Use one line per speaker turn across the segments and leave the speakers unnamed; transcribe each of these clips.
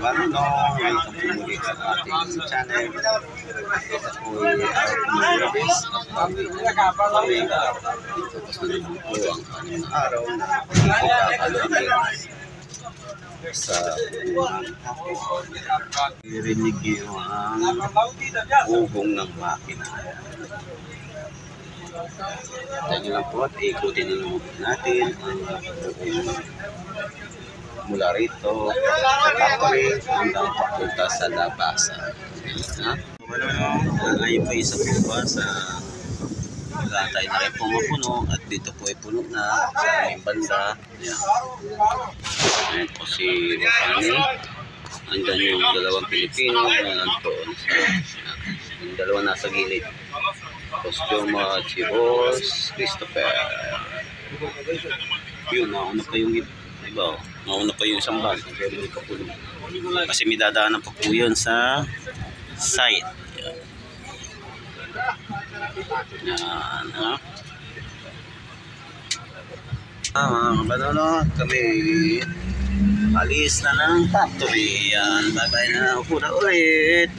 Manong, welcome po muli sa ating channel. Ito po ay kumulabis. Tapos na naman po ang anim na araw na pagkakalamig sa unang hapon. Irinig niyo ang hugong ng makina. Dahil lang po at ikutin na naman natin ang mula rito sa factory hanggang papunta sa labasan. Ngayon po isa po ba sa latay na rin po mapuno at dito po ay puno na sa aming banda. Ayan po si Wakani. Andyan yung dalawang Pilipino na nandoon. Yung dalawa nasa gilid. Costume si Boss Christopher. Yun, nauna pa yung iba. Nauna pa yung isang bag. Pero hindi pa puno. Kasi may dadaanan pa po yun sa site. Yan, ha? Mga kabanano, kami alis na ng factory. Yan, bye-bye na. Upo na ulit.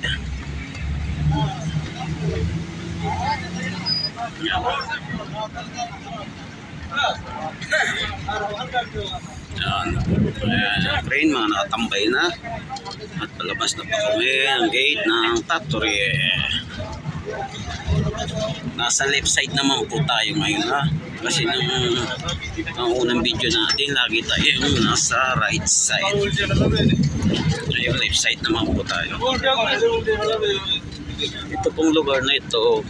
Yan. Yan. Ayan, train, mga nakatambay na. At palabas na pa kami ang gate ng factory. Nasa left side naman po tayo ngayon, ha. Kasi ang unang video natin, lagi tayo nasa right side. Ayun, left side naman po tayo. Ito pong lugar na ito,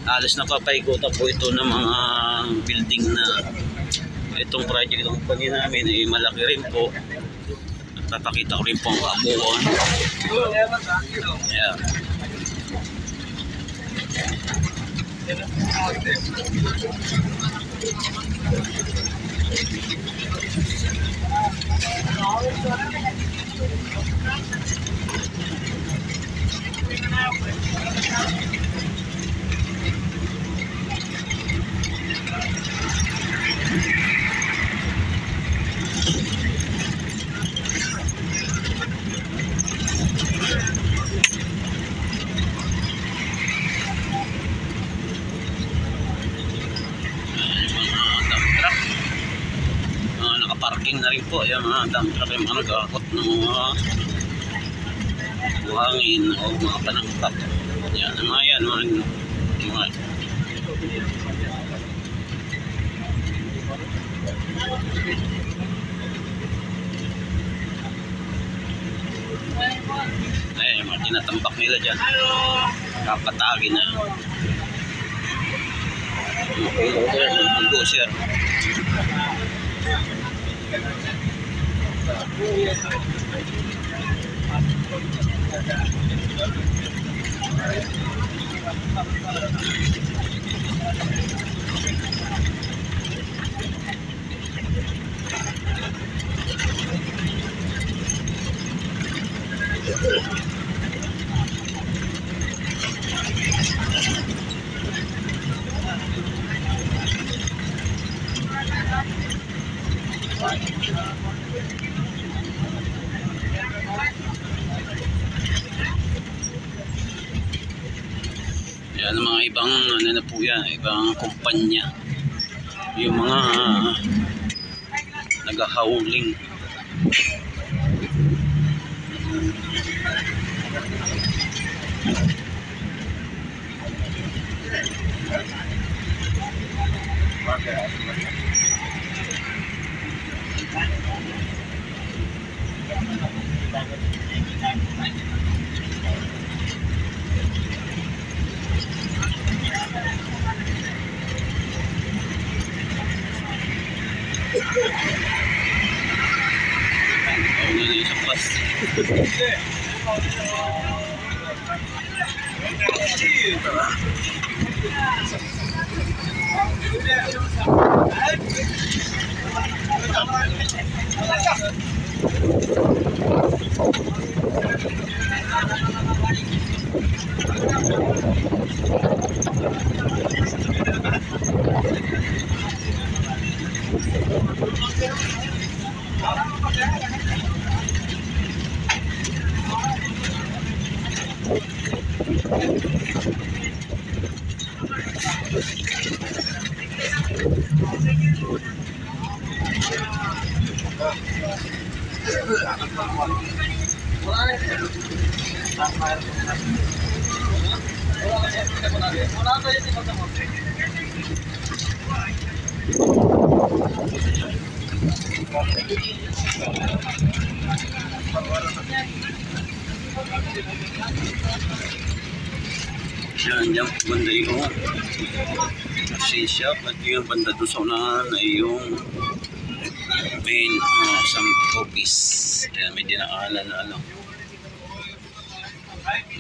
alas napapaikutan po ito ng mga building na itong project ng company namin ay malaki rin po. At papakita ko rin po ang kabuuan. Ayan. Nakaparking na rin po yung mga dump truck yung mga nag-aakot ng mga buhangin o mga panangkap. Yan, mga yan, mga ay, mga tinatambak nila dyan. Kapatagin na. Bulldozer. Yan ang mga ibang ano na po yan, ibang kumpanya. Yung mga nag-hauling. Yan banda yung machine shop at yung banda doon sa unahan ay yung main some office. Ayan, may dinaanan na ano,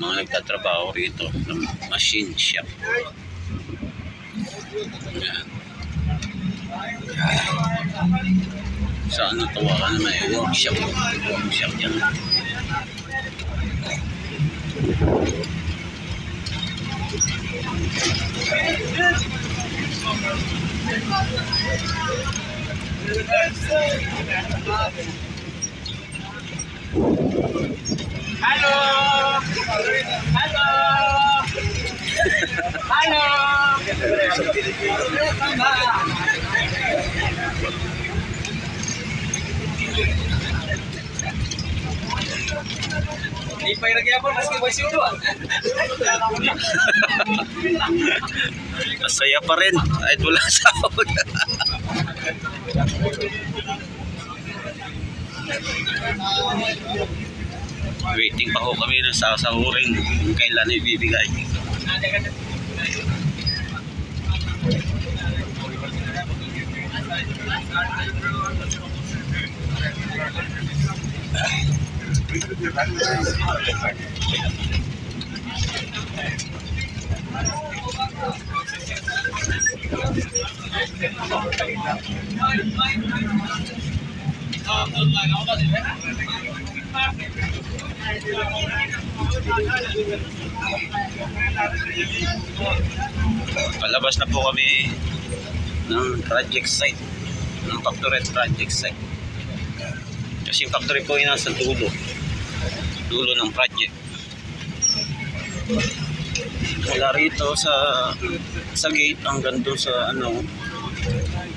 mga nagtatrabaho rito ng machine shop. Ayan. Sa ano tawagan naman ay workshop yan.
Halo. Ipay lagi apa meski voice itu.
Masaya pa rin kahit wala sahod. Waiting pa ho kami ng sasahurin kung kailan ibibigay. Palabas na po kami ng project site, ng factory project site. Kasi yung factory po ay nasa dulo ng project. Mula rito sa gate hanggang doon sa ano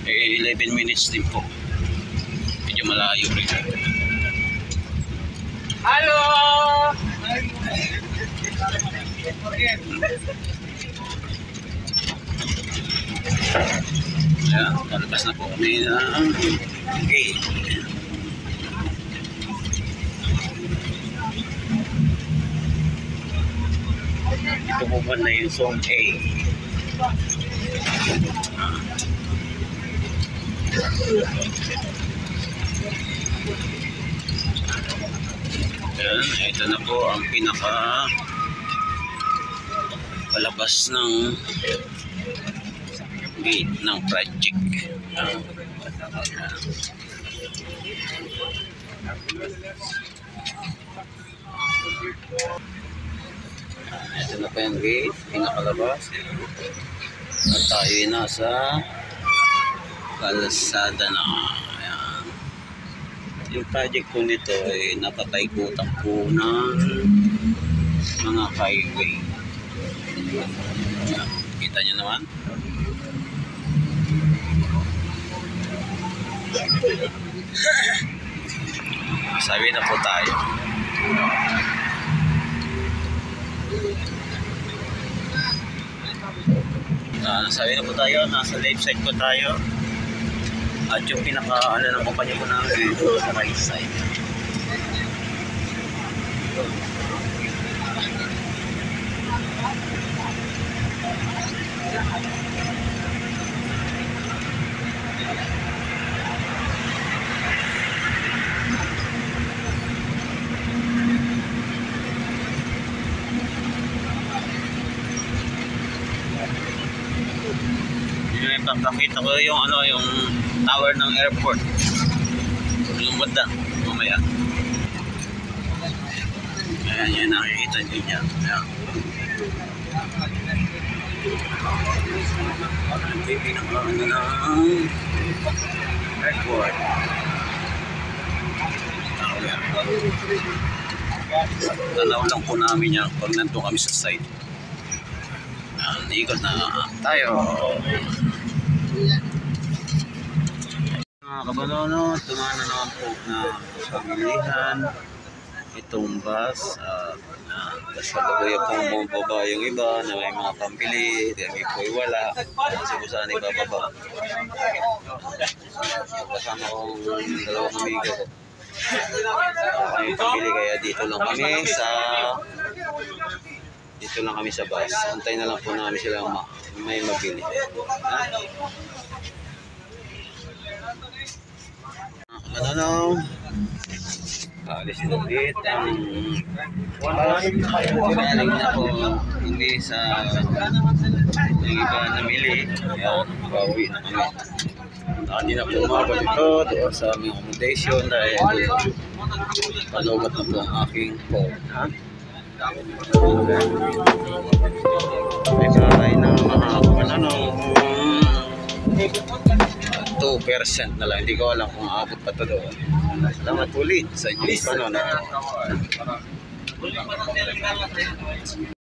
11 minutes din po. Medyo malayo rin.
Halo.
Ayan, palabas na po kami ng gate. Ito po ba na yung zone A? Ayan, ito na po ang pinaka palabas ng gate ng project. Ito na po yung gate, pinakalabas. At tayo ay nasa kalsada na. Ayan. Yung project po nito ay napapaikutan po ng mga highway. Ayan. Kita nyo naman. Sabi na po tayo. Sabi na po tayo, nasa left side po tayo. At yung pinaka ano ng kumpanya po namin sa right side. Nakita ko yung ano, yung tower ng airport. Yung banda, mamaya. Ayan, yan nakikita nyo niya. Ayan. Okay, pinakaano ng airport. Tower. Tanaw lang po namin yan pag nandun kami sa site. Ikot na tayo. Mga kabanono, tumana naman po na pamilihan itong bus at kasalukuyan pong bumababa yung iba na may mga pambili, kami po ay wala kasi kung saan ibababa. Kasama kong dalawang amigo ko. Kami pambili kaya dito lang kami sa bus. Antay na lang po namin sila may mabili. Ano? Alis na ulit ang bus. Galing na po hindi sa yung iba namili. Kaya bawi na kami. Hindi na po umabot ito doon sa aming accommodation dahil palugat na po ang aking phone. May karay ng mga ano 2% na lang. Hindi ko alam kung aabot pa ito doon. Salamat ulit sa inyong panonood.